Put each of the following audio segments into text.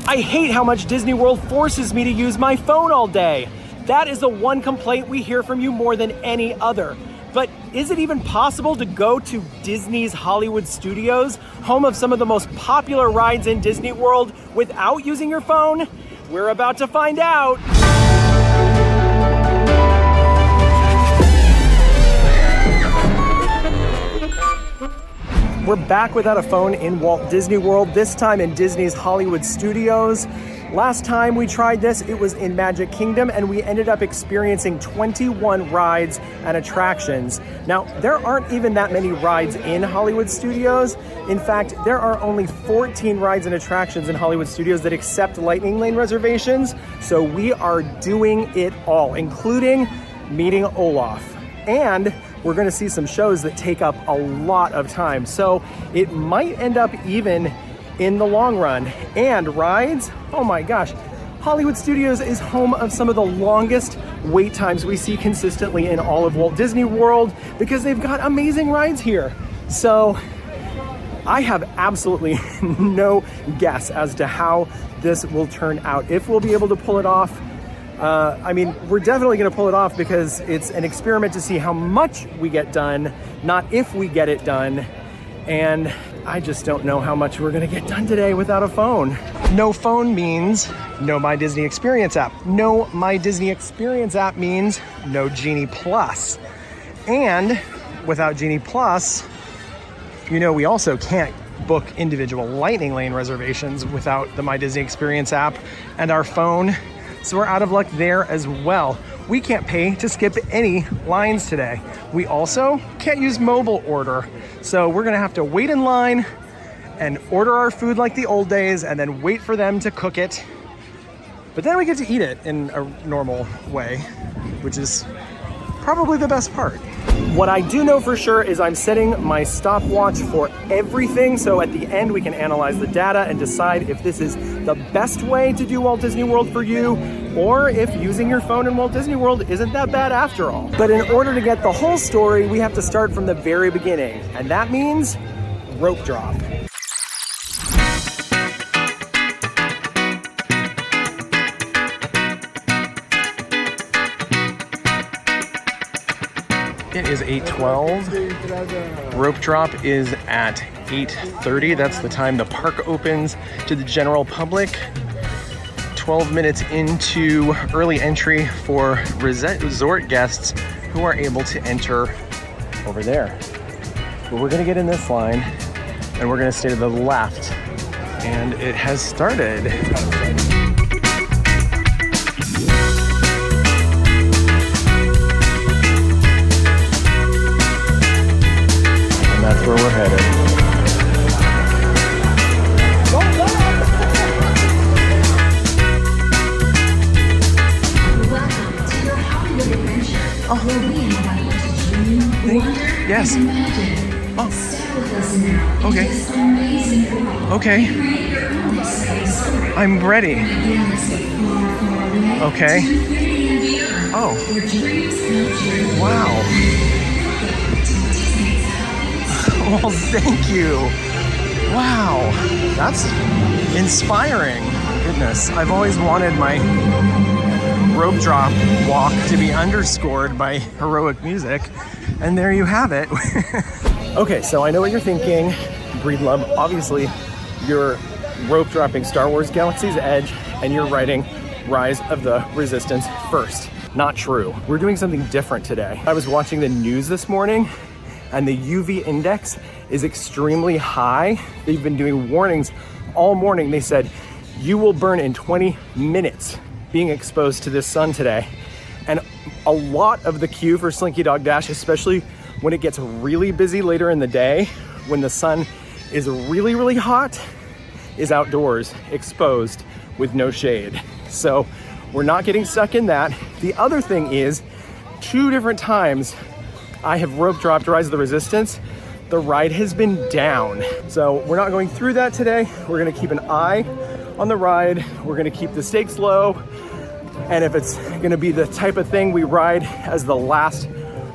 I hate how much Disney World forces me to use my phone all day. That is the one complaint we hear from you more than any other. But is it even possible to go to Disney's Hollywood Studios, home of some of the most popular rides in Disney World, without using your phone? We're about to find out. We're back without a phone in Walt Disney World, this time in Disney's Hollywood Studios. Last time we tried this, it was in Magic Kingdom, and we ended up experiencing 21 rides and attractions. Now, there aren't even that many rides in Hollywood Studios. In fact, there are only 14 rides and attractions in Hollywood Studios that accept Lightning Lane reservations, so we are doing it all, including meeting Olaf. And we're gonna see some shows that take up a lot of time, so it might end up even in the long run. And rides, oh my gosh, Hollywood Studios is home of some of the longest wait times we see consistently in all of Walt Disney World because they've got amazing rides here. So I have absolutely no guess as to how this will turn out, if we'll be able to pull it off. I mean, we're definitely gonna pull it off because it's an experiment to see how much we get done, not if we get it done. And I just don't know how much we're gonna get done today without a phone. No phone means no My Disney Experience app. No My Disney Experience app means no Genie Plus. And without Genie Plus, you know, we also can't book individual Lightning Lane reservations without the My Disney Experience app and our phone. So we're out of luck there as well. We can't pay to skip any lines today. We also can't use mobile order. So we're gonna have to wait in line and order our food like the old days and then wait for them to cook it. But then we get to eat it in a normal way, which is probably the best part. What I do know for sure is I'm setting my stopwatch for everything, so at the end we can analyze the data and decide if this is the best way to do Walt Disney World for you, or if using your phone in Walt Disney World isn't that bad after all. But in order to get the whole story, we have to start from the very beginning, and that means rope drop. It is 8:12. Rope drop is at 8:30. That's the time the park opens to the general public. 12 minutes into early entry for resort guests who are able to enter over there. But we're gonna get in this line and we're gonna stay to the left. And it has started. That's where we're headed. Welcome to your Hollywood adventure, where we invite you to dream, wonder, yes. and imagine. Oh. Stay with us now. Okay. In this amazing world. Okay. Create your own space. I'm ready. Begin this way far, far away. Okay. To infinity and beyond. Oh. Where dreams come true. Wow. Well, thank you. Wow, that's inspiring. Goodness, I've always wanted my rope drop walk to be underscored by heroic music, and there you have it. Okay, so I know what you're thinking, Breedlove. Obviously, you're rope dropping Star Wars Galaxy's Edge, and you're riding Rise of the Resistance first. Not true. We're doing something different today. I was watching the news this morning, and the UV index is extremely high. They've been doing warnings all morning. They said, you will burn in 20 minutes being exposed to this sun today. And a lot of the queue for Slinky Dog Dash, especially when it gets really busy later in the day, when the sun is really, really hot, is outdoors, exposed with no shade. So we're not getting stuck in that. The other thing is, 2 different times I have rope dropped Rise of the Resistance. The ride has been down. So we're not going through that today. We're gonna keep an eye on the ride. We're gonna keep the stakes low. And if it's gonna be the type of thing we ride as the last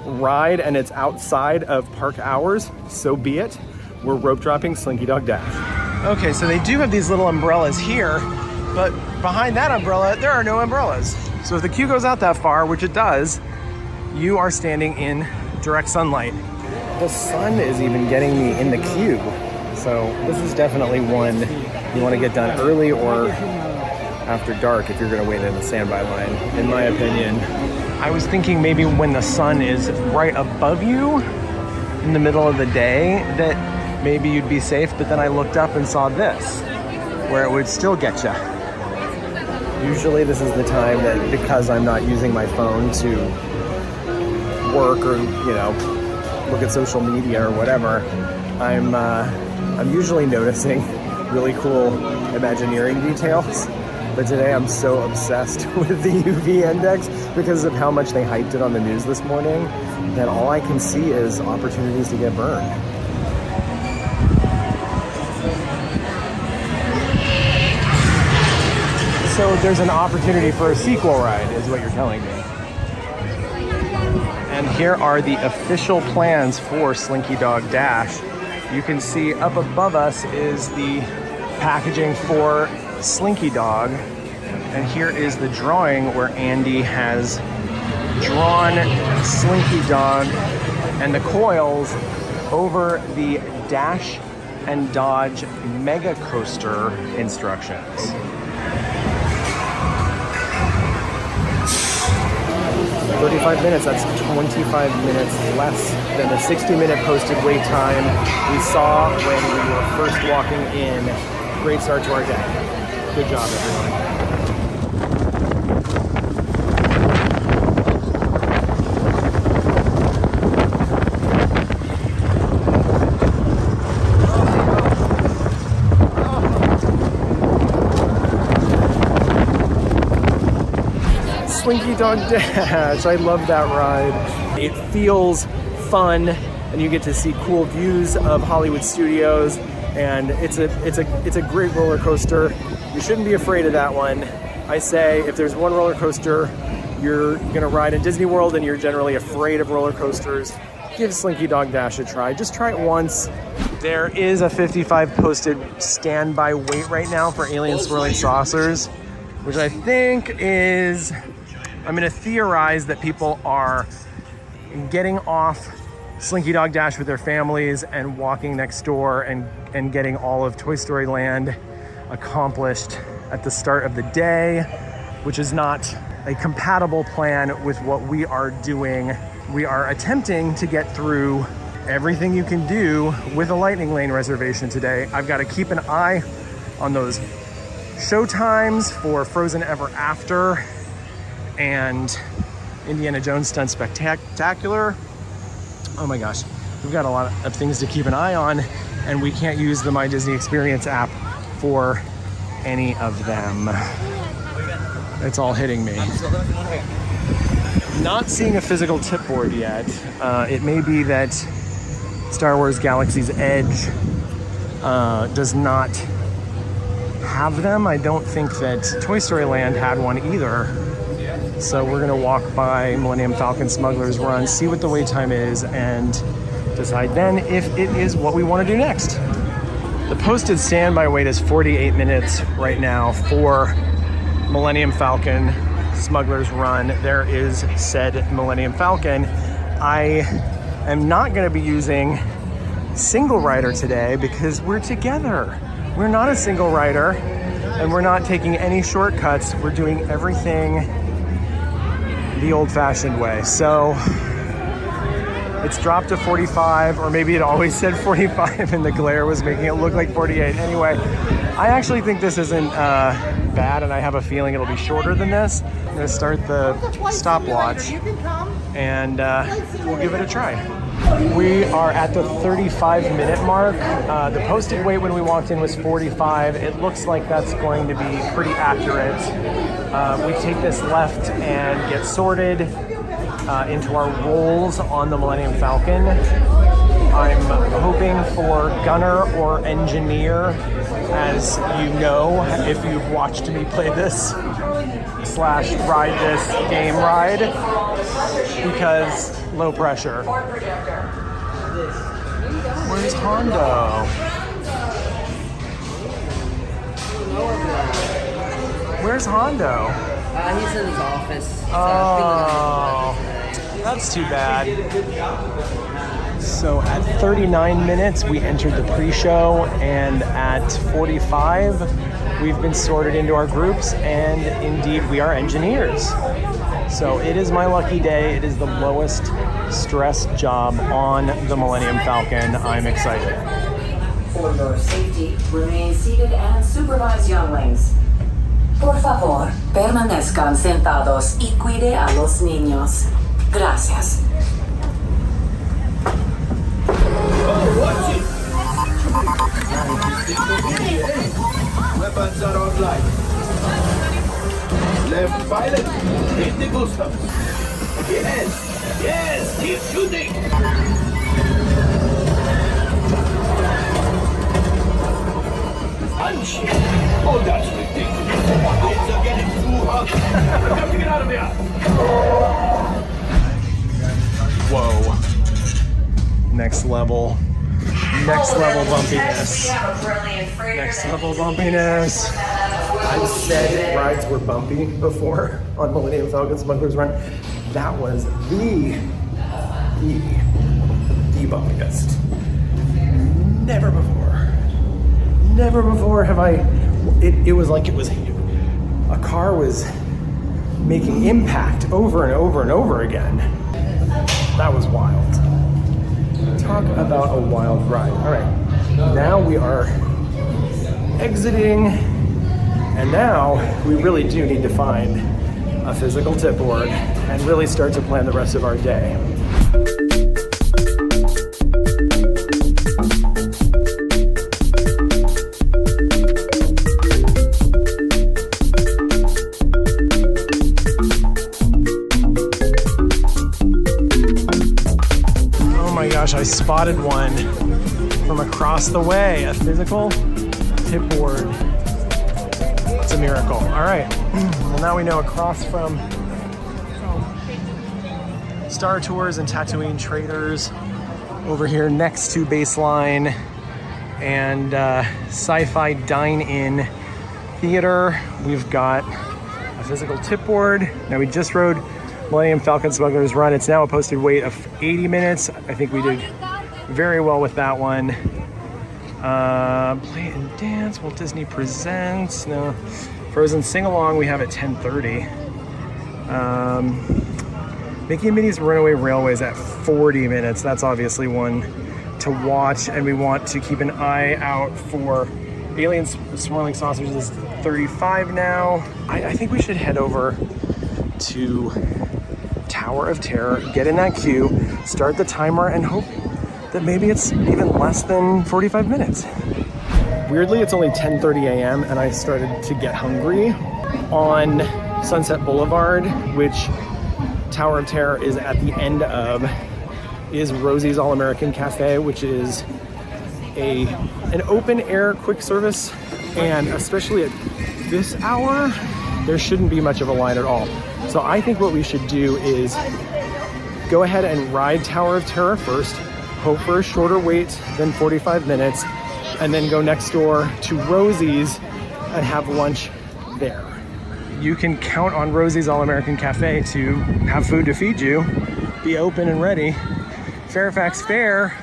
ride and it's outside of park hours, so be it. We're rope dropping Slinky Dog Dash. Okay, so they do have these little umbrellas here, But behind that umbrella, there are no umbrellas. So if the queue goes out that far, which it does, you are standing in direct sunlight. The sun is even getting me in the queue. So this is definitely one you want to get done early or after dark if you're going to wait in the standby line, in my opinion. I was thinking maybe when the sun is right above you in the middle of the day that maybe you'd be safe, but then I looked up and saw this, where it would still get you. Usually this is the time that, because I'm not using my phone to work or, you know, look at social media or whatever, I'm usually noticing really cool Imagineering details. But today I'm so obsessed with the UV index because of how much they hyped it on the news this morning that all I can see is opportunities to get burned. So there's an opportunity for a sequel ride, is what you're telling me. And here are the official plans for Slinky Dog Dash. You can see up above us is the packaging for Slinky Dog. And here is the drawing where Andy has drawn Slinky Dog and the coils over the Dash and Dodge Mega Coaster instructions. 35 minutes, that's 25 minutes less than the 60-minute posted wait time we saw when we were first walking in. Great start to our day. Good job, everyone. Slinky Dog Dash, I love that ride. It feels fun, and you get to see cool views of Hollywood Studios, and it's a great roller coaster. You shouldn't be afraid of that one. I say if there's one roller coaster you're gonna ride in Disney World and you're generally afraid of roller coasters, give Slinky Dog Dash a try. Just try it once. There is a 55 posted standby wait right now for Alien Swirling Saucers, which I think is, I'm going to theorize that people are getting off Slinky Dog Dash with their families and walking next door and getting all of Toy Story Land accomplished at the start of the day, which is not a compatible plan with what we are doing. We are attempting to get through everything you can do with a Lightning Lane reservation today. I've got to keep an eye on those show times for Frozen Ever After and Indiana Jones Stunt Spectacular. Oh my gosh, we've got a lot of things to keep an eye on, and we can't use the My Disney Experience app for any of them. It's all hitting me. Not seeing a physical tip board yet. It may be that Star Wars Galaxy's Edge does not have them. I don't think that Toy Story Land had one either. So we're gonna walk by Millennium Falcon Smuggler's Run, see what the wait time is, and decide then if it is what we wanna do next. The posted standby wait is 48 minutes right now for Millennium Falcon Smuggler's Run. There is said Millennium Falcon. I am not gonna be using single rider today because we're together. We're not a single rider and we're not taking any shortcuts. We're doing everything the old-fashioned way. So it's dropped to 45, or maybe it always said 45 and the glare was making it look like 48. Anyway, I actually think this isn't bad, and I have a feeling it'll be shorter than this. I'm gonna start the stopwatch and we'll give it a try. We are at the 35-minute mark. The posted wait when we walked in was 45. It looks like that's going to be pretty accurate. We take this left and get sorted into our roles on the Millennium Falcon. I'm hoping for gunner or engineer, as you know if you've watched me play this / ride this game ride, because low pressure. Where's Hondo? Where's Hondo? He's in his office. He's, Oh, that's too bad. So at 39 minutes, we entered the pre-show, and at 45, we've been sorted into our groups, and indeed, we are engineers. So it is my lucky day. It is the lowest stress job on the Millennium Falcon. I'm excited. For your safety, remain seated and supervise younglings. Por favor, permanezcan sentados y cuide a los niños. Gracias. Watch it! Weapons are online. Left pilot, hit the boosters. Yes, keep shooting. Punch! Oh, that's ridiculous. Things are getting too hot. I have to get out of here. Whoa. Next level. Next level bumpiness. Next level bumpiness. I've said rides were bumpy before on Millennium Falcon Smuggler's Run. That was the bumpiest. Never before have I, it was like a car was making impact over and over and over again. That was wild. Talk about a wild ride. All right, now we are exiting, and now we really do need to find a physical tip board and really start to plan the rest of our day. I spotted one from across the way, a physical tip board. It's a miracle. All right, well now we know across from Star Tours and Tatooine Traders, over here next to Baseline and Sci-Fi Dine-In Theater, we've got a physical tip board. Now we just rode Millennium Falcon Smuggler's Run. It's now a posted wait of 80 minutes. I think we did very well with that one. Play and Dance, Walt Disney Presents. No. Frozen Sing Along we have at 10:30. Mickey and Minnie's Runaway Railways at 40 minutes. That's obviously one to watch, and we want to keep an eye out for Alien Swirling Saucers is 35 now. I think we should head over to Tower of Terror, get in that queue, start the timer, and hope that maybe it's even less than 45 minutes. Weirdly, it's only 10:30 a.m. and I started to get hungry. On Sunset Boulevard, which Tower of Terror is at the end of, is Rosie's All-American Cafe, which is an open-air quick service, and especially at this hour, there shouldn't be much of a line at all. So I think what we should do is go ahead and ride Tower of Terror first, hope for a shorter wait than 45 minutes, and then go next door to Rosie's and have lunch there. You can count on Rosie's All-American Cafe to have food to feed you, be open and ready. Fairfax Fair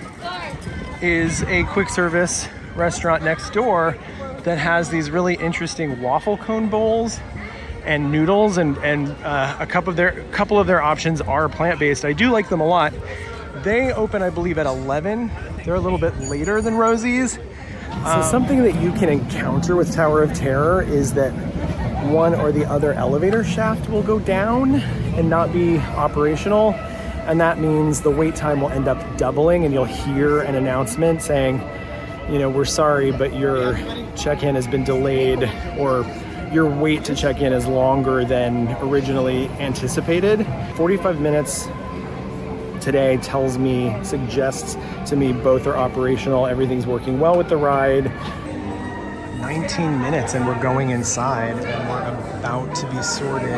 is a quick service restaurant next door that has these really interesting waffle cone bowls and noodles, and a couple of their options are plant-based. I do like them a lot. They open, I believe, at 11. They're a little bit later than Rosie's. So something that you can encounter with Tower of Terror is that one or the other elevator shaft will go down and not be operational. And that means the wait time will end up doubling, and you'll hear an announcement saying, you know, we're sorry, but your check-in has been delayed, or your wait to check in is longer than originally anticipated. 45 minutes today suggests to me both are operational, everything's working well with the ride. 19 minutes and we're going inside, and we're about to be sorted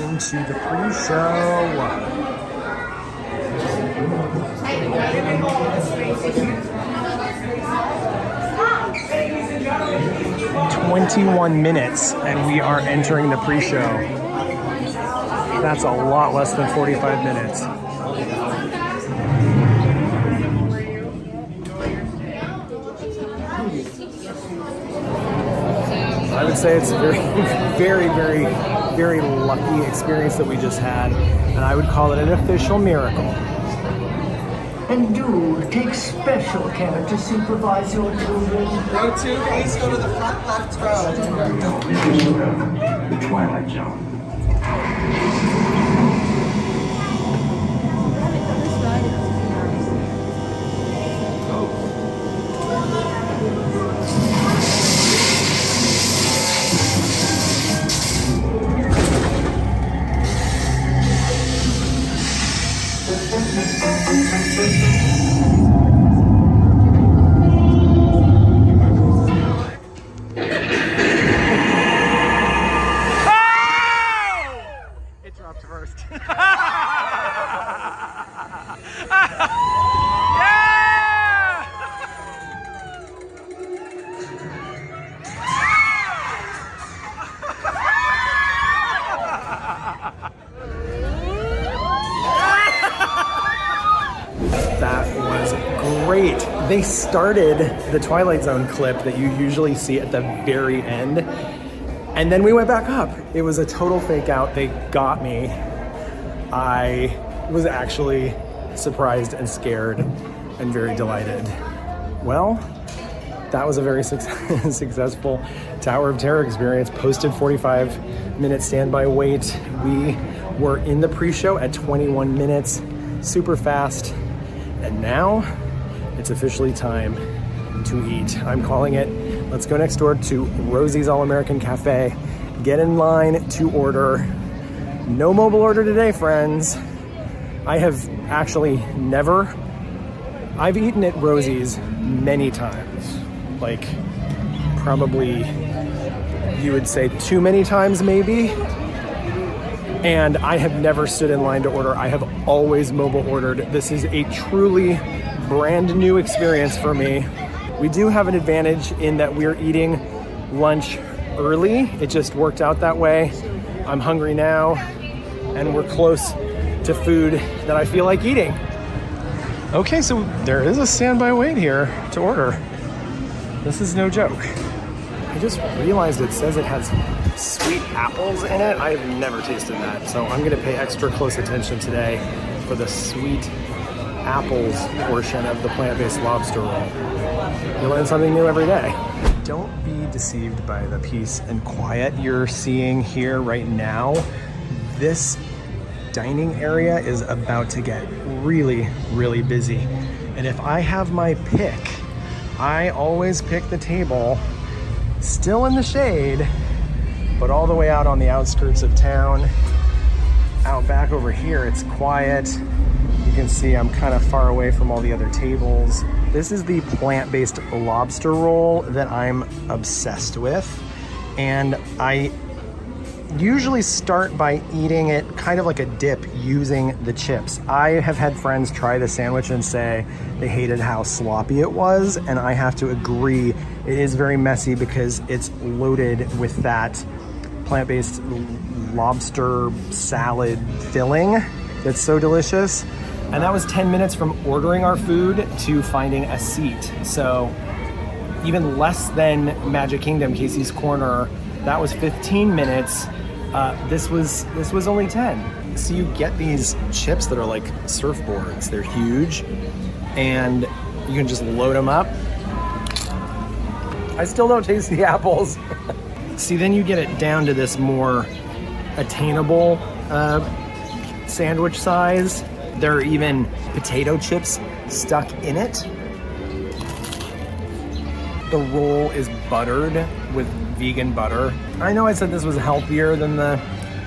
into the pre-show. 20 21 minutes and we are entering the pre-show. That's a lot less than 45 minutes. I would say it's a very lucky experience that we just had, and I would call it an official miracle. And do take special care to supervise your children. Row 2, please go to the front left row. The Twilight Zone. Great. They started the Twilight Zone clip that you usually see at the very end, and then we went back up. It was a total fake out. They got me. I was actually surprised and scared and very delighted. Well, that was a very successful Tower of Terror experience. Posted 45-minute standby wait. We were in the pre-show at 21 minutes, super fast, and now it's officially time to eat. I'm calling it. Let's go next door to Rosie's All-American Cafe. Get in line to order. No mobile order today, friends. I have actually never. I've eaten at Rosie's many times. Like, probably, you would say too many times maybe. And I have never stood in line to order. I have always mobile ordered. This is a truly brand new experience for me. We do have an advantage in that we're eating lunch early. It just worked out that way. I'm hungry now, and we're close to food that I feel like eating. Okay, so there is a standby wait here to order. This is no joke. I just realized it says it has sweet apples in it. I've never tasted that, so I'm gonna pay extra close attention today for the sweet apples portion of the plant-based lobster roll. You learn something new every day. Don't be deceived by the peace and quiet you're seeing here right now. This dining area is about to get really, really busy. And if I have my pick, I always pick the table still in the shade, but all the way out on the outskirts of town. Out back over here, it's quiet. You can see I'm kind of far away from all the other tables. This is the plant-based lobster roll that I'm obsessed with. And I usually start by eating it kind of like a dip using the chips. I have had friends try the sandwich and say they hated how sloppy it was, and I have to agree. It is very messy because it's loaded with that plant-based lobster salad filling that's so delicious. And that was 10 minutes from ordering our food to finding a seat. So even less than Magic Kingdom, Casey's Corner, that was 15 minutes. This was only 10. So you get these chips that are like surfboards. They're huge, and you can just load them up. I still don't taste the apples. See, then you get it down to this more attainable sandwich size. There are even potato chips stuck in it. The roll is buttered with vegan butter. I know I said this was healthier than the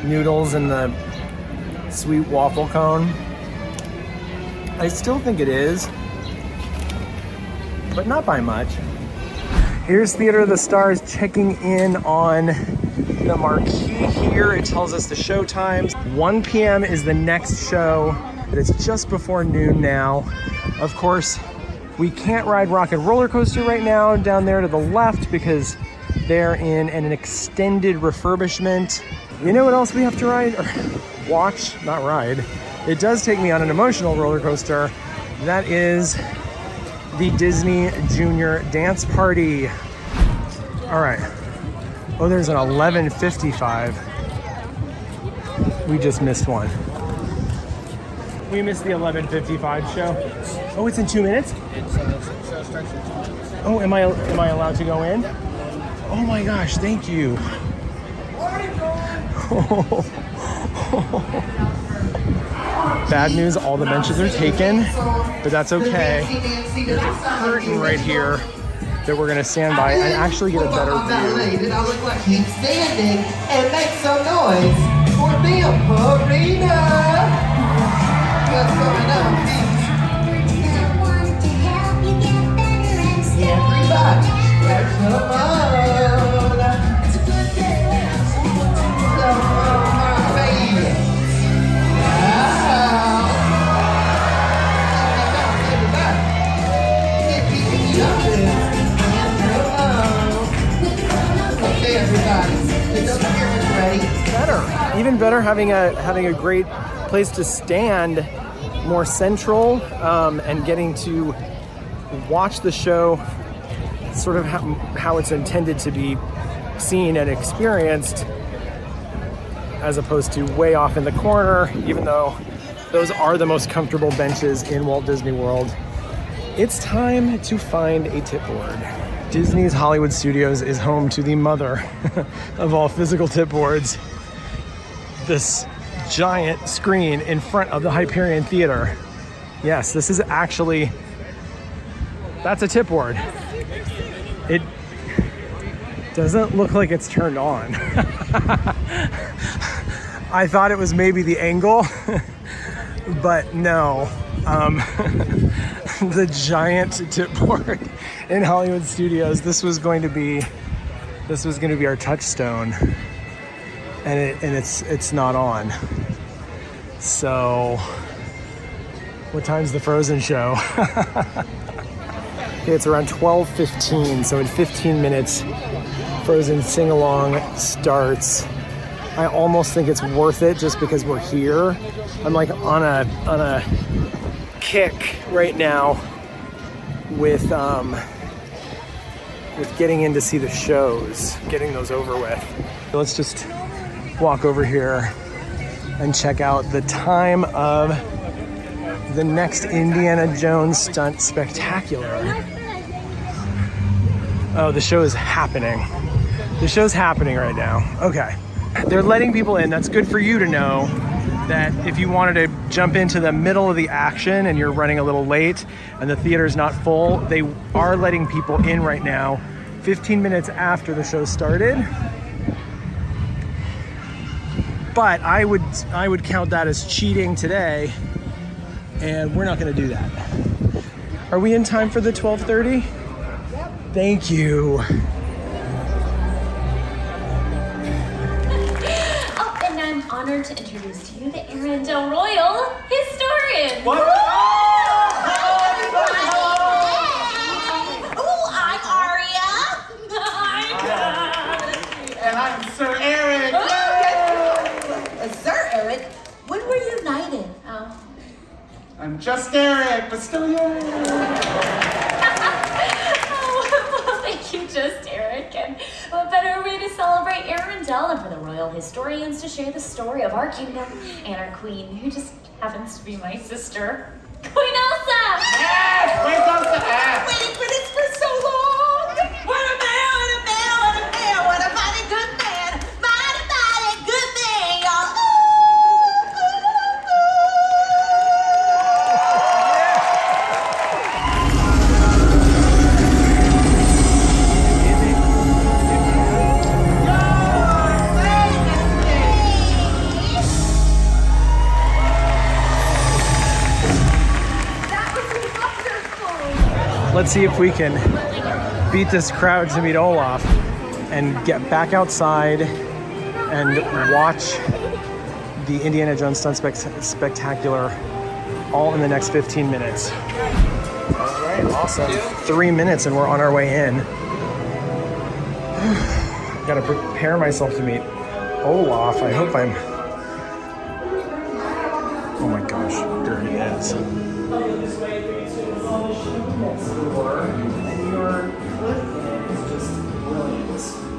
noodles and the sweet waffle cone. I still think it is, but not by much. Here's Theater of the Stars checking in on the marquee here. It tells us the show times. 1 p.m. is the next show. It's just before noon now. Of course, we can't ride Rock and Roller Coaster right now down there to the left because They're in an extended refurbishment. You know what else we have to ride? Or watch, not ride. It does take me on an emotional roller coaster. That is the Disney Junior Dance Party. All right. Oh, there's an 11:55. We just missed one. We missed the 11:55 show. Oh, it's in 2 minutes? Oh, am I allowed to go in? Oh my gosh, thank you. Bad news, all the benches are taken, but that's okay. There's a curtain right here that we're gonna stand by and actually get a better view. Did I look like keep standing and make some noise for the arena? What's going on, please? Everybody, spread some love. Better, even better having a great place to stand, more central, and getting to watch the show sort of how it's intended to be seen and experienced, as opposed to way off in the corner, even though those are the most comfortable benches in Walt Disney World. It's time to find a tip board. Disney's Hollywood Studios is home to the mother of all physical tip boards. This giant screen in front of the Hyperion Theater. Yes, this is actually, that's a tip board. It doesn't look like it's turned on. I thought it was maybe the angle, but no. The giant tip board in Hollywood Studios. This was going to be our touchstone, and it's not on. So, what time's the Frozen show? Okay, it's around 12:15. So in 15 minutes, Frozen sing along starts. I almost think it's worth it just because we're here. I'm like on a kick right now with getting in to see the shows, getting those over with. Let's just walk over here and check out the time of the next Indiana Jones stunt spectacular. Oh, the show is happening. The show's happening right now. Okay. They're letting people in. That's good for you to know that if you wanted to jump into the middle of the action and you're running a little late and the theater's not full, they are letting people in right now, 15 minutes after the show started. But I would count that as cheating today, and we're not gonna do that. Are we in time for the 12:30? Yep. Thank you. Honored to introduce to you the Arendelle Royal Historian. What? Oh, I'm Aria. And I'm Sir Eric. Sir Eric, when were you knighted? Oh. I'm just Eric, but still Eric. Well, thank you, just Eric. And what better way to celebrate Arendelle than for the royal historians to share the story of our kingdom and our queen, who just happens to be my sister, Queen Elsa! Yes! Where's Elsa at? Waiting for this for so long! What a man, what a man, what a man, what a mighty good man, mighty good man, y'all. Let's see if we can beat this crowd to meet Olaf and get back outside and watch the Indiana Jones Stunt Spectacular all in the next 15 minutes. All right, awesome. 3 minutes and we're on our way in. Gotta prepare myself to meet Olaf. I hope I'm... Oh my gosh, there he is.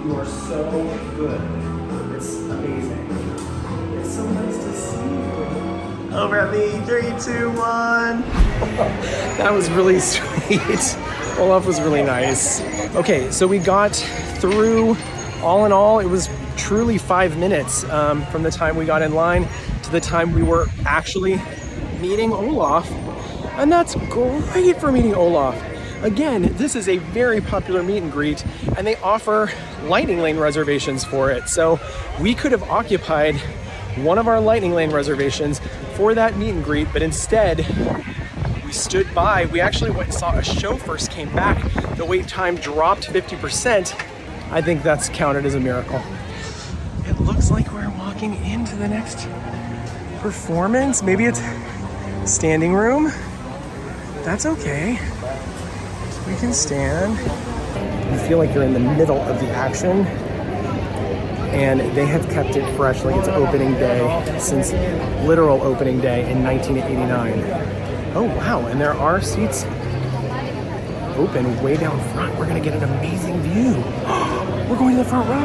You are so good. It's amazing. It's so nice to see you. Over at me, 3, 2, 1. That was really sweet. Olaf was really nice. Okay, so we got through, all in all, it was truly 5 minutes from the time we got in line to the time we were actually meeting Olaf. And that's great for meeting Olaf. Again, this is a very popular meet and greet, and they offer lightning lane reservations for it. So we could have occupied one of our lightning lane reservations for that meet and greet, but instead we stood by. We actually went and saw a show first, came back. The wait time dropped 50%. I think that's counted as a miracle. It looks like we're walking into the next performance. Maybe it's standing room. That's okay. We can stand. You feel like you're in the middle of the action, and they have kept it fresh like it's opening day since literal opening day in 1989. Oh wow, and there are seats open way down front. We're gonna get an amazing view. We're going to the front row.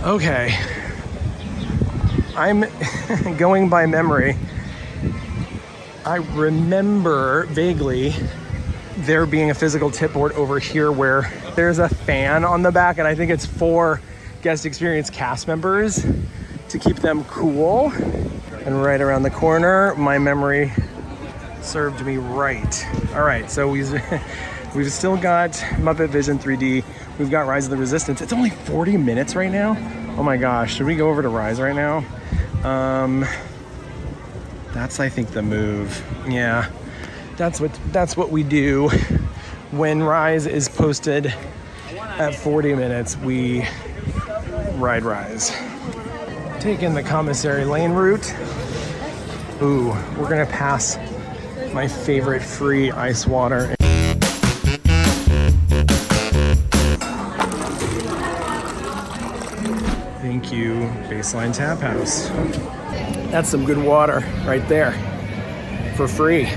Okay, I'm going by memory. I remember vaguely there being a physical tip board over here where there's a fan on the back, and I think it's for guest experience cast members to keep them cool. And right around the corner, my memory served me right. All right, so we've still got Muppet Vision 3D. We've got Rise of the Resistance. It's only 40 minutes right now. Oh my gosh, should we go over to Rise right now? That's, I think, the move. Yeah, that's what we do. When Rise is posted at 40 minutes, we ride Rise. Taking the commissary lane route. Ooh, we're gonna pass my favorite free ice water. Thank you, Baseline Tap House. That's some good water right there for free.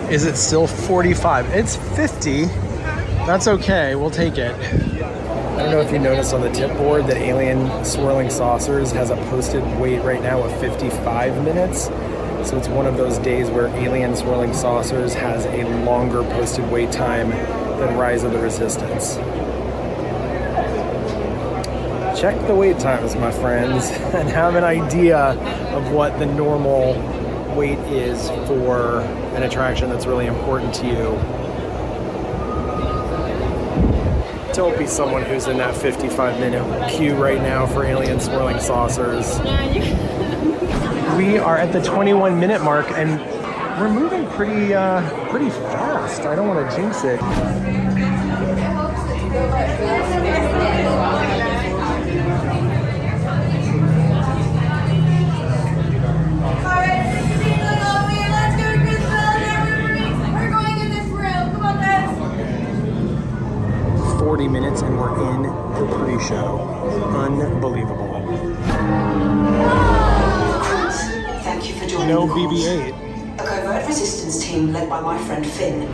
Is it still 45? It's 50. That's okay, we'll take it. I don't know if you noticed on the tip board that Alien Swirling Saucers has a posted wait right now of 55 minutes. So it's one of those days where Alien Swirling Saucers has a longer posted wait time than Rise of the Resistance. Check the wait times, my friends, and have an idea of what the normal wait is for an attraction that's really important to you. Don't be someone who's in that 55-minute queue right now for Alien Swirling Saucers. We are at the 21-minute mark, and we're moving pretty fast. I don't want to jinx it. Minutes and we're in the pre-show. Unbelievable. Thank you for joining No the cause. BB-8. A covert resistance team led by my friend Finn.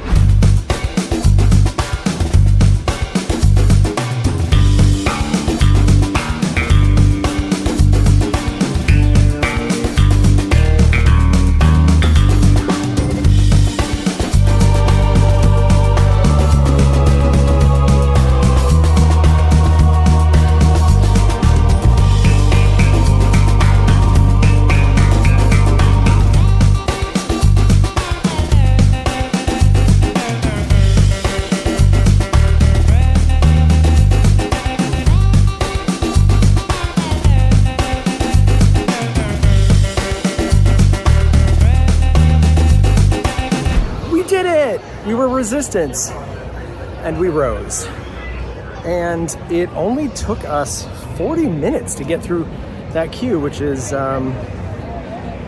We were resistance, and we rose. And it only took us 40 minutes to get through that queue, which is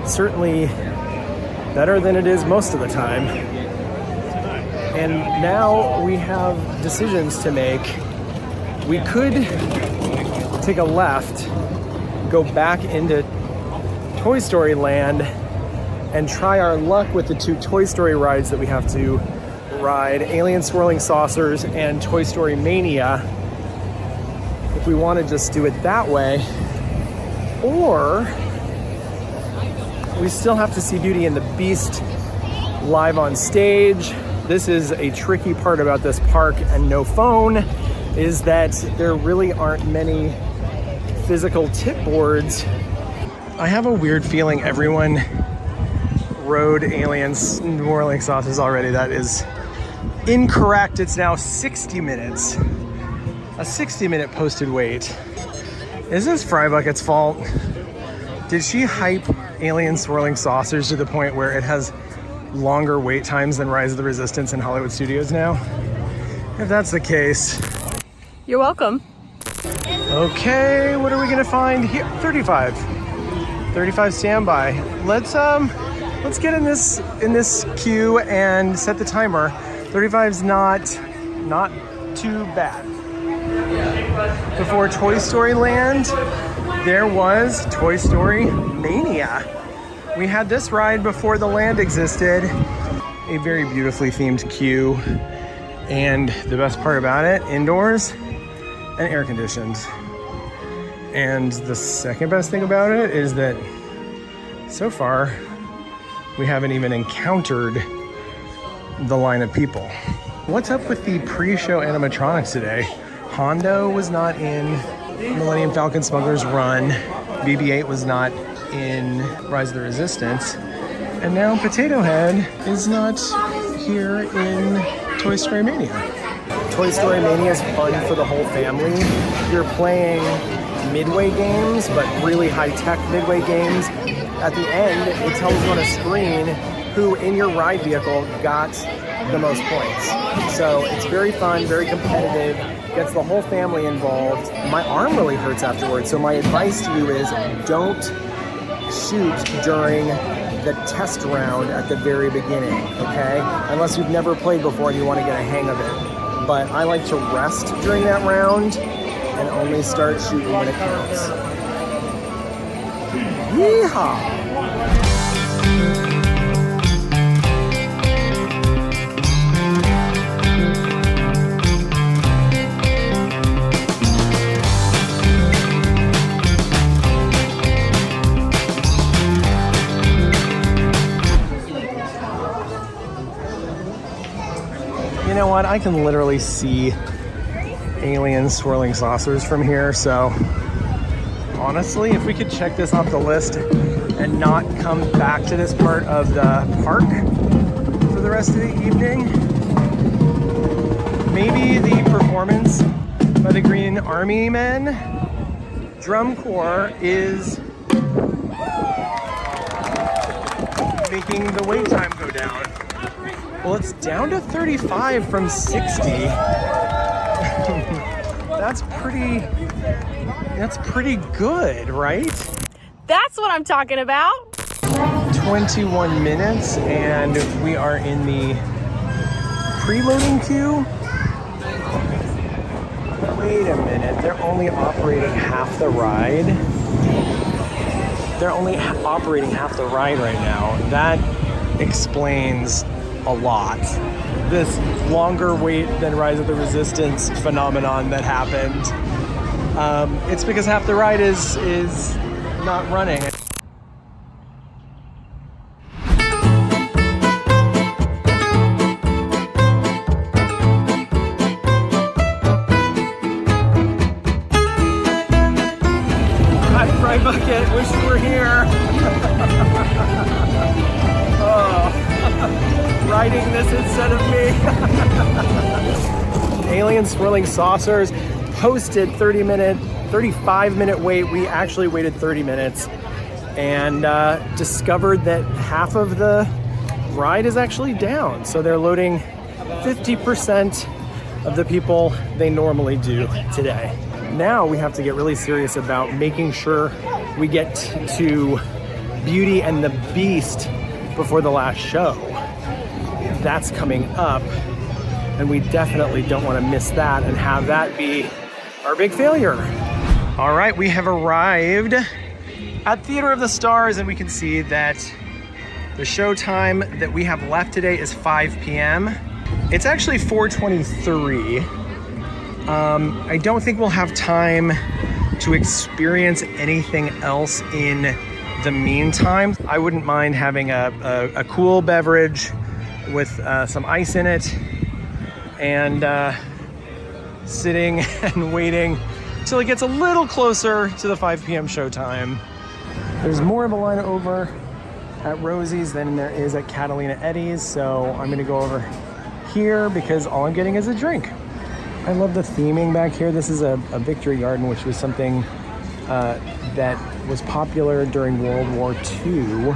certainly better than it is most of the time. And now we have decisions to make. We could take a left, go back into Toy Story Land, and try our luck with the two Toy Story rides that we have to ride, Alien Swirling Saucers and Toy Story Mania, if we want to just do it that way. Or we still have to see Beauty and the Beast live on stage. This is a tricky part about this park and no phone, is that there really aren't many physical tip boards. I have a weird feeling everyone rode Alien Swirling Saucers already. That is incorrect. It's now 60 minutes. A 60-minute posted wait. Is this Fry Bucket's fault? Did she hype Alien Swirling Saucers to the point where it has longer wait times than Rise of the Resistance and Hollywood Studios now? If that's the case, you're welcome. Okay, what are we gonna find here? 35 standby. Let's get in this queue and set the timer. 35's not too bad. Before Toy Story Land, there was Toy Story Mania. We had this ride before the land existed. A very beautifully themed queue. And the best part about it, indoors and air conditioned. And the second best thing about it is that so far, we haven't even encountered the line of people. What's up with the pre-show animatronics today? Hondo was not in Millennium Falcon Smuggler's Run. BB-8 was not in Rise of the Resistance. And now Potato Head is not here in Toy Story Mania. Toy Story Mania is fun for the whole family. You're playing midway games, but really high-tech midway games. At the end, it tells you on a screen who in your ride vehicle got the most points. So it's very fun, very competitive, gets the whole family involved. My arm really hurts afterwards, so my advice to you is don't shoot during the test round at the very beginning, okay? Unless you've never played before and you want to get a hang of it. But I like to rest during that round and only start shooting when it counts. Yeehaw! You know what? I can literally see Alien Swirling Saucers from here, so honestly, if we could check this off the list and not come back to this part of the park for the rest of the evening, maybe the performance by the Green Army men drum corps is making the wait time go down. Well, it's down to 35 from 60. That's pretty good, right? That's what I'm talking about. 21 minutes and we are in the preloading queue. Wait a minute, they're only operating half the ride. They're only operating half the ride right now. That explains a lot. This longer wait than Rise of the Resistance phenomenon that happened. It's because half the ride is not running. Hi, Bucket. Wish you were here. Oh, riding this instead of me. Alien swirling saucers posted 35-minute wait. We actually waited 30 minutes and discovered that half of the ride is actually down. So they're loading 50% of the people they normally do today. Now we have to get really serious about making sure we get to Beauty and the Beast before the last show. That's coming up, and we definitely don't want to miss that and have that be our big failure. All right, we have arrived at Theater of the Stars, and we can see that the show time that we have left today is 5 p.m. It's actually 4:23. I don't think we'll have time to experience anything else in the meantime. I wouldn't mind having a cool beverage with some ice in it and sitting and waiting till it gets a little closer to the 5 p.m. showtime. There's more of a line over at Rosie's than there is at Catalina Eddie's, so I'm gonna go over here because all I'm getting is a drink. I love the theming back here. This is a Victory Garden, which was something that was popular during World War II,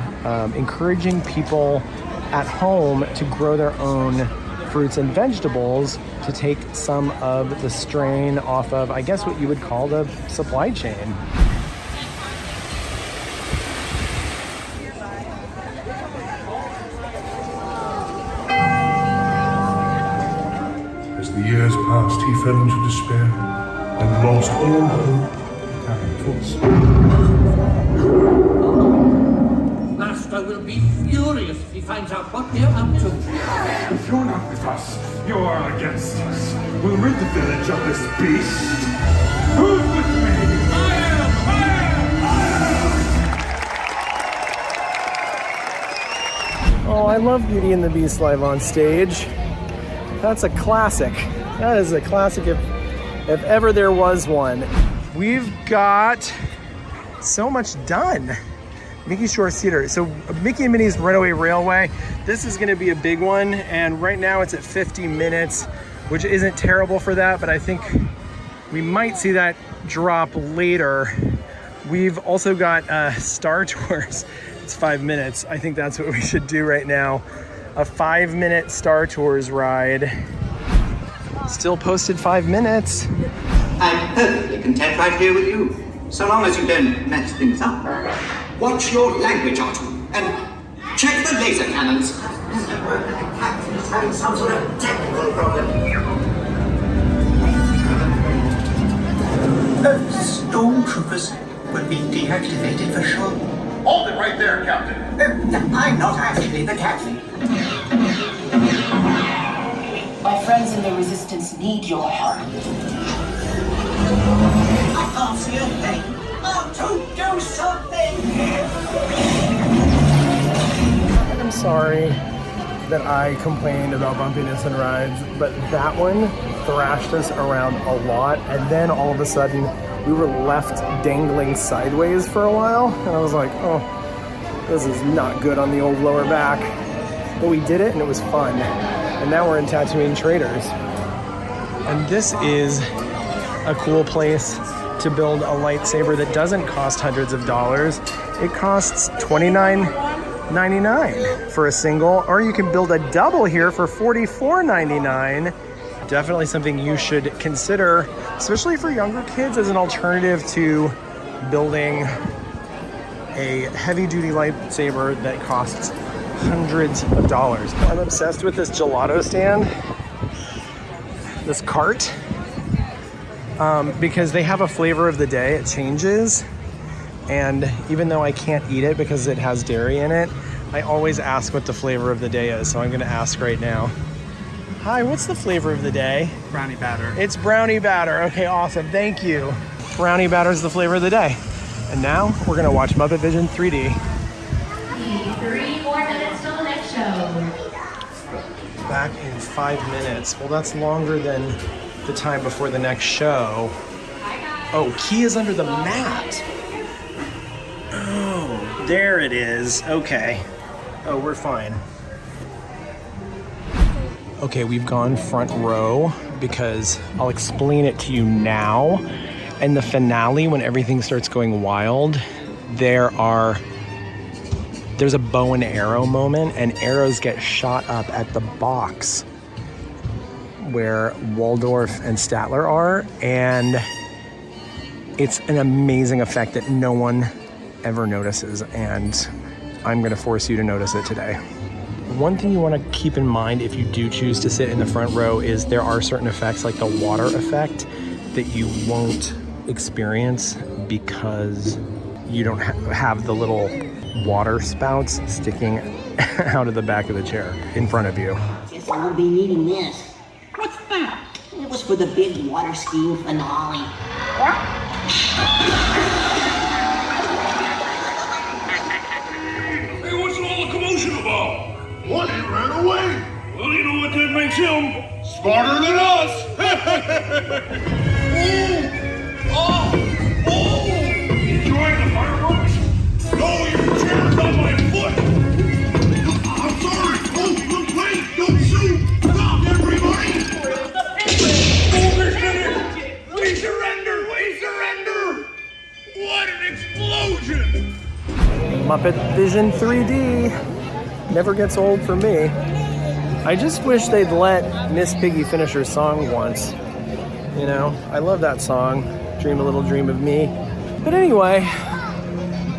encouraging people at home to grow their own fruits and vegetables to take some of the strain off of, I guess, what you would call the supply chain. As the years passed, he fell into despair and lost all hope and Master will be furious if he finds out what they're up to. If you're not with us, you're against us. We'll rid the village of this beast. Who's with me? I am! Oh, I love Beauty and the Beast live on stage. That's a classic. That is a classic if ever there was one. We've got so much done. Mickey Shores Theater. So Mickey and Minnie's Runaway Railway. This is gonna be a big one. And right now it's at 50 minutes, which isn't terrible for that, but I think we might see that drop later. We've also got Star Tours. It's 5 minutes. I think that's what we should do right now. A 5-minute Star Tours ride. Still posted 5 minutes. I'm perfectly content right here with you, so long as you don't mess things up. Watch your language, Archie, and check the laser cannons. The captain is having some sort of technical problem. The stormtroopers will be deactivated for sure. Hold it right there, Captain. I'm not actually the captain. My friends in the Resistance need your help. I can't see a thing. To do something. I'm sorry that I complained about bumpiness in rides, but that one thrashed us around a lot, and then all of a sudden we were left dangling sideways for a while, and I was like, oh, this is not good on the old lower back. But we did it and it was fun. And now we're in Tatooine Traders. And this is a cool place to build a lightsaber that doesn't cost hundreds of dollars. It costs $29.99 for a single, or you can build a double here for $44.99. Definitely something you should consider, especially for younger kids, as an alternative to building a heavy-duty lightsaber that costs hundreds of dollars. I'm obsessed with this gelato stand, this cart, because they have a flavor of the day. It changes, and even though I can't eat it because it has dairy in it, I always ask what the flavor of the day is, so I'm gonna ask right now. Hi, what's the flavor of the day? Brownie batter. It's brownie batter. Okay, awesome, thank you. Brownie batter is the flavor of the day. And now we're gonna watch Muppet Vision 3D. 3 more minutes till the next show. Back in 5 minutes. Well, that's longer than the time before the next show. Oh, key is under the mat. Oh, there it is. Okay. Oh, we're fine. Okay, we've gone front row because I'll explain it to you now. In the finale, when everything starts going wild, there's a bow and arrow moment, and arrows get shot up at the box where Waldorf and Statler are, and it's an amazing effect that no one ever notices, and I'm gonna force you to notice it today. One thing you want to keep in mind if you do choose to sit in the front row is there are certain effects, like the water effect, that you won't experience because you don't have the little water spouts sticking out of the back of the chair in front of you. Guess I'll be needing this. What's that? It was for the big water skiing finale. Hey, what's all the commotion about? What? He ran away. Well, you know what that makes him? Smarter than us. Oh! Enjoying the fireworks? No, your chair's on my foot! I'm sorry! Oh, look, wait! Don't shoot! Stop, everybody! We surrender! We surrender! What an explosion! Muppet Vision 3D never gets old for me. I just wish they'd let Miss Piggy finish her song once. You know, I love that song, Dream a Little Dream of Me. But anyway,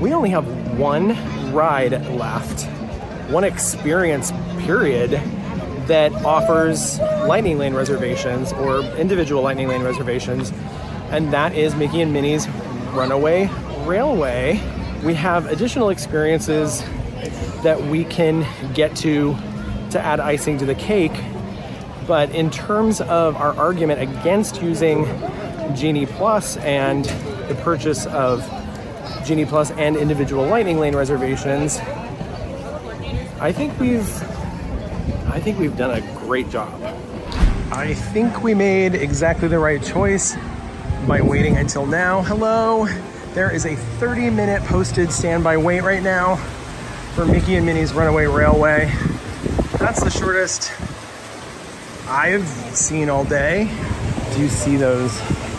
we only have one ride left, one experience period that offers Lightning Lane reservations or individual Lightning Lane reservations, and that is Mickey and Minnie's Runaway Railway. We have additional experiences that we can get to add icing to the cake. But in terms of our argument against using Genie Plus and the purchase of Genie Plus and individual Lightning Lane reservations, I think we've done a great job. I think we made exactly the right choice by waiting until now. Hello, there is a 30-minute posted standby wait right now for Mickey and Minnie's Runaway Railway. That's the shortest I've seen all day. Do you see those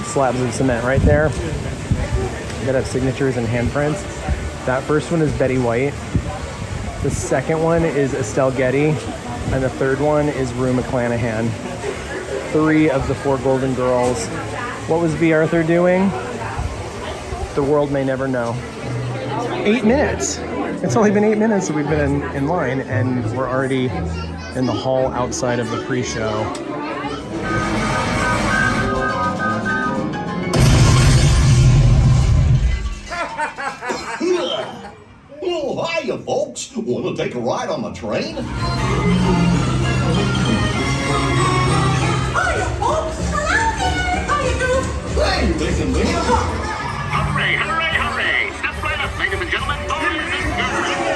slabs of cement right there that have signatures and handprints? That first one is Betty White. The second one is Estelle Getty. And the third one is Rue McClanahan. 3 of the 4 Golden Girls. What was B. Arthur doing? The world may never know. 8 minutes. It's only been 8 minutes that we've been in line, and we're already in the hall outside of the pre-show. Oh, hiya, folks. Want to take a ride on the train? Hiya, folks. Hello there. How you doing? Hey, listen, Leah. Hooray, hooray, hooray! Step right up, ladies and gentlemen, boys and girls!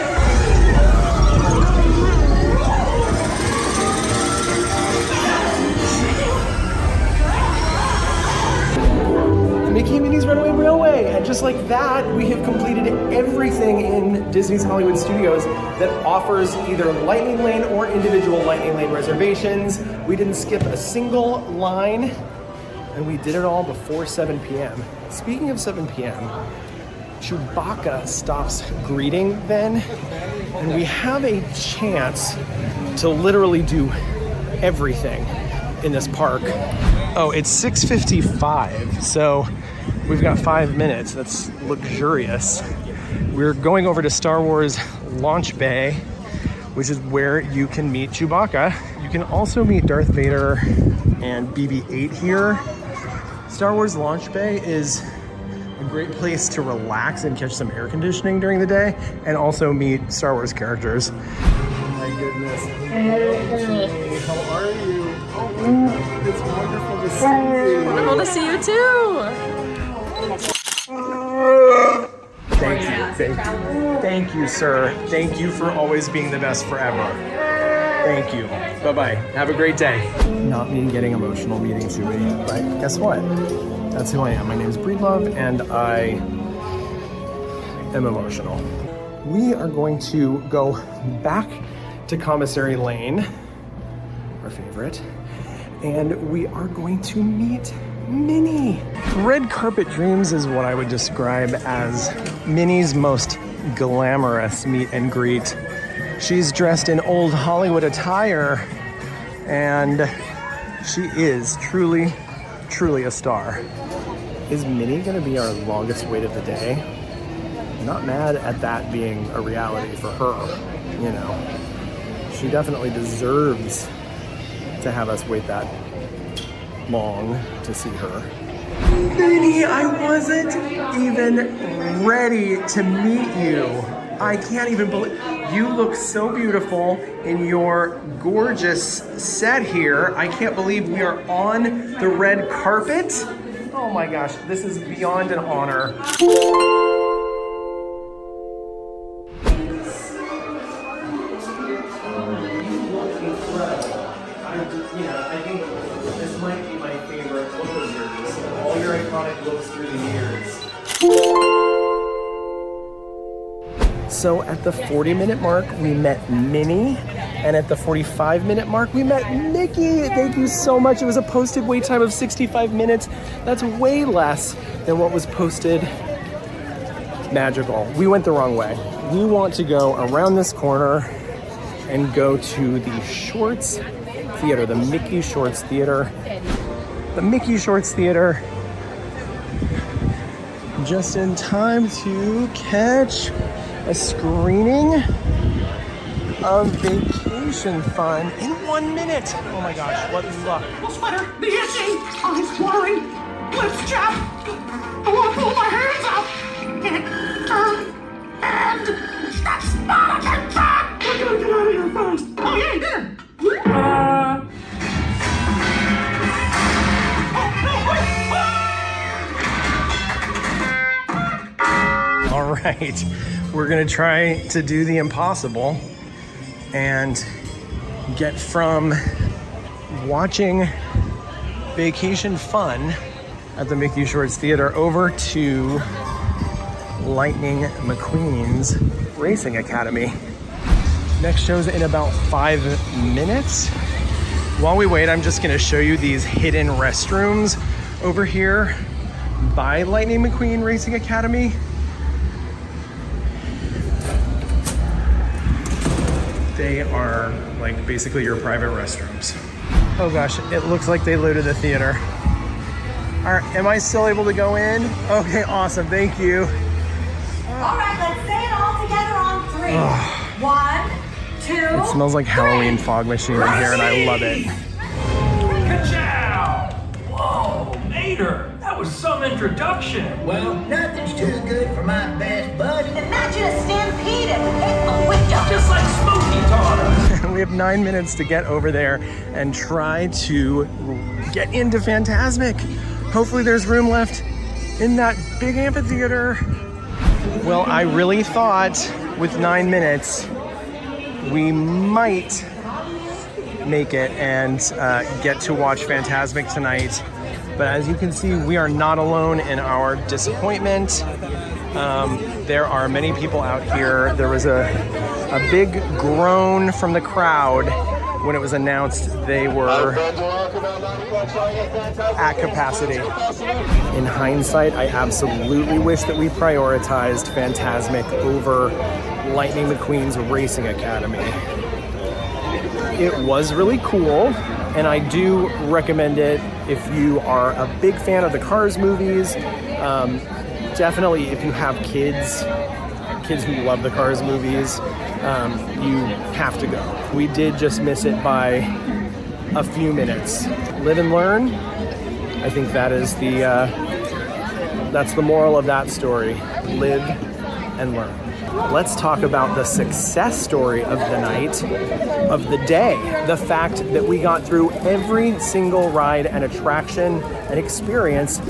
Mickey and Minnie's Runaway Railway, and just like that, we have completed everything in Disney's Hollywood Studios that offers either Lightning Lane or individual Lightning Lane reservations. We didn't skip a single line, and we did it all before 7 p.m. Speaking of 7 p.m., Chewbacca stops greeting then, and we have a chance to literally do everything in this park. Oh, it's 6:55, so we've got 5 minutes. That's luxurious. We're going over to Star Wars Launch Bay, which is where you can meet Chewbacca. You can also meet Darth Vader and BB-8 here. Star Wars Launch Bay is a great place to relax and catch some air conditioning during the day, and also meet Star Wars characters. Oh my goodness. Hey, how are you? Oh, it's wonderful to see you. Wonderful to see you too. Thank you. Thank you, sir. Thank you for always being the best forever. Thank you. Bye-bye. Have a great day. Not me getting emotional meeting Chewie, but guess what? That's who I am. My name is Breedlove, and I am emotional. We are going to go back to Commissary Lane, our favorite, and we are going to meet Minnie. Red Carpet Dreams is what I would describe as Minnie's most glamorous meet and greet. She's dressed in old Hollywood attire, and she is truly, truly a star. Is Minnie gonna be our longest wait of the day? Not mad at that being a reality for her, you know. She definitely deserves to have us wait that long to see her. Minnie, I wasn't even ready to meet you. I can't even believe, you look so beautiful in your gorgeous set here. I can't believe we are on the red carpet. Oh my gosh, this is beyond an honor. I think this might be my favorite look of yours. All your iconic looks through the years. So at the 40-minute mark, we met Minnie, and at the 45-minute mark, we met Mickey. Thank you so much. It was a posted wait time of 65 minutes. That's way less than what was posted. Magical. We went the wrong way. We want to go around this corner and go to the Shorts Theater, the Mickey Shorts Theater. The Mickey Shorts Theater. Just in time to catch a screening of Vacation Fun in 1 minute. Oh my gosh, what luck. Sweater, the itching, eyes watering, lips chapped. I want to pull my hands up and that's not a good time. I gotta get out of here first. Oh yeah, here. All right, we're gonna try to do the impossible and get from watching Vacation Fun at the Mickey Shorts Theater over to Lightning McQueen's Racing Academy. Next show's in about 5 minutes. While we wait, I'm just gonna show you these hidden restrooms over here by Lightning McQueen Racing Academy. They are like basically your private restrooms. Oh gosh, it looks like they looted the theater. All right, am I still able to go in? Okay, awesome, thank you. All right, let's say it all together on 3. 1, 2. It smells like Halloween fog machine in here, and I love it. Ka-chow! Whoa, Mater, that was some introduction. Well, nothing's too good for my best buddy. Imagine a stampede at the Pickle Window. Just like Smokey taught us. We have 9 minutes to get over there and try to get into Fantasmic. Hopefully there's room left in that big amphitheater. Well, I really thought with 9 minutes, we might make it and get to watch Fantasmic tonight. But as you can see, we are not alone in our disappointment. There are many people out here. There was a big groan from the crowd when it was announced they were at capacity. In hindsight, I absolutely wish that we prioritized Fantasmic over Lightning McQueen's Racing Academy. It was really cool. and I do recommend it if you are a big fan of the Cars movies. Definitely if you have kids who love the Cars movies, you have to go. We did just miss it by a few minutes. Live and learn. I think that is that's the moral of that story. Live and learn. Let's talk about the success story of the night, of the day. The fact that we got through every single ride and attraction and experience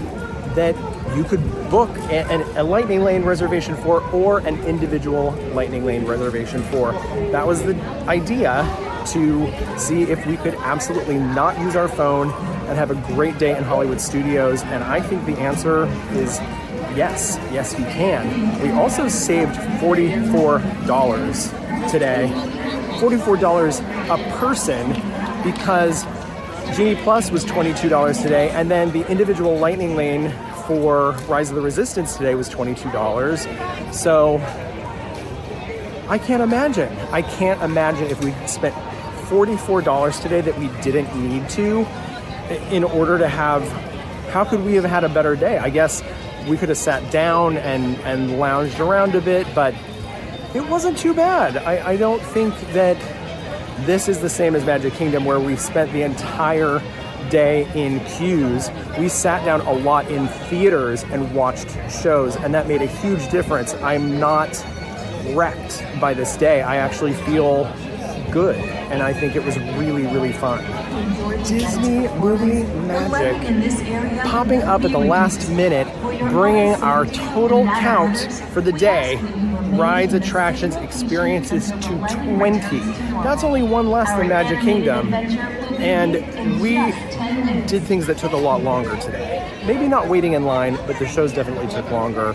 that you could book a Lightning Lane reservation for, or an individual Lightning Lane reservation for. That was the idea, to see if we could absolutely not use our phone and have a great day in Hollywood Studios. And I think the answer is yes. Yes, you can. We also saved $44 today. $44 a person, because Genie Plus was $22 today, and then the individual Lightning Lane for Rise of the Resistance today was $22. So I can't imagine if we spent $44 today that we didn't need to, in order to have, how could we have had a better day? I guess we could have sat down and lounged around a bit, but it wasn't too bad. I don't think that this is the same as Magic Kingdom, where we spent the entire day in queues. We sat down a lot in theaters and watched shows, and that made a huge difference. I'm not wrecked by this day. I actually feel good, and I think it was really, really fun. Disney movie magic popping up at the last minute, bringing our total count for the day, rides, attractions, experiences, to 20. That's only one less than Magic Kingdom, and we did things that took a lot longer today. Maybe not waiting in line, but the shows definitely took longer.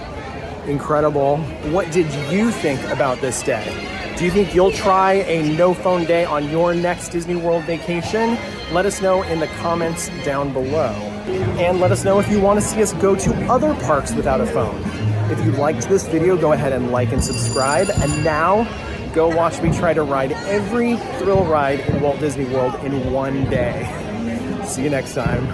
Incredible. What did you think about this day? Do you think you'll try a no phone day on your next Disney World vacation? Let us know in the comments down below. And let us know if you want to see us go to other parks without a phone. If you liked this video, go ahead and like and subscribe. And now, go watch me try to ride every thrill ride in Walt Disney World in one day. See you next time.